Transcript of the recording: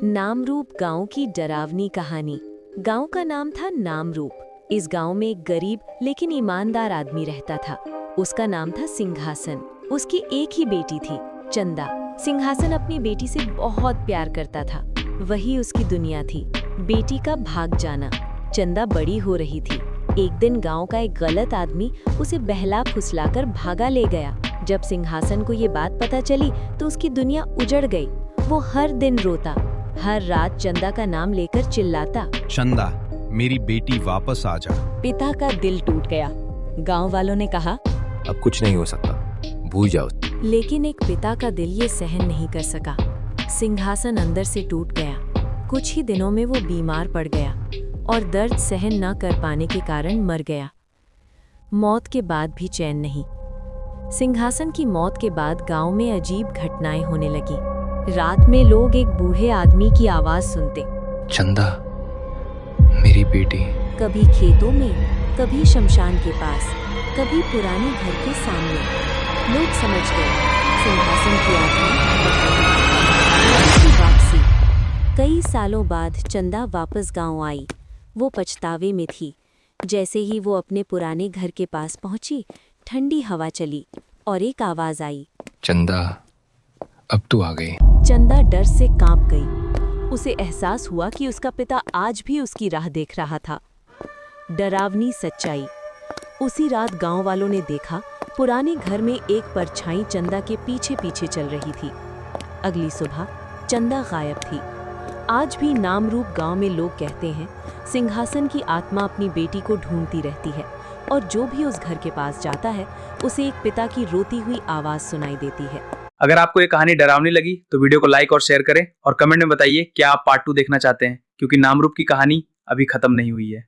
नामरूप गांव की डरावनी कहानी। गांव का नाम था नामरूप। इस गांव में एक गरीब लेकिन ईमानदार आदमी रहता था। उसका नाम था सिंहासन। उसकी एक ही बेटी थी, चंदा। सिंहासन अपनी बेटी से बहुत प्यार करता था। वही उसकी दुनिया थी। बेटी का भाग जाना। चंदा बड़ी हो रही थी। एक दिन गांव का एक गलत आदमी उसे बहला फुसलाकर भागा ले गया। जब सिंहासन को ये बात पता चली तो उसकी दुनिया उजड़ गई। वो हर दिन रोता, हर रात चंदा का नाम लेकर चिल्लाता, चंदा, मेरी बेटी वापस आ जा। पिता का दिल टूट गया। गांव वालों ने कहा, अब कुछ नहीं हो सकता, भूल जाओ। लेकिन एक पिता का दिल ये सहन नहीं कर सका। सिंहासन अंदर से टूट गया। कुछ ही दिनों में वो बीमार पड़ गया और दर्द सहन न कर पाने के कारण मर गया। मौत के बाद भी चैन नहीं। सिंहासन की मौत के बाद गांव में अजीब घटनाएं होने लगी। रात में लोग एक बूढ़े आदमी की आवाज सुनते, चंदा, मेरी बेटी। कभी खेतों में, कभी शमशान के पास, कभी पुराने घर के सामने। लोग समझ गए, सिंहासन की वापसी। कई सालों बाद चंदा वापस गांव आई। वो पछतावे में थी। जैसे ही वो अपने पुराने घर के पास पहुंची, ठंडी हवा चली और एक आवाज आई, चंदा, अब तू आ गई। चंदा डर से कांप गई। उसे एहसास हुआ कि उसका पिता आज भी उसकी राह देख रहा था। डरावनी सच्चाई। उसी रात गांव वालों ने देखा, पुराने घर में एक परछाई चंदा के पीछे पीछे चल रही थी। अगली सुबह चंदा गायब थी। आज भी नामरूप गांव में लोग कहते हैं, सिंहासन की आत्मा अपनी बेटी को ढूंढती रहती है और जो भी उस घर के पास जाता है उसे एक पिता की रोती हुई आवाज सुनाई देती है। अगर आपको ये कहानी डरावनी लगी तो वीडियो को लाइक और शेयर करें और कमेंट में बताइए क्या आप पार्ट 2 देखना चाहते हैं, क्योंकि नामरूप की कहानी अभी खत्म नहीं हुई है।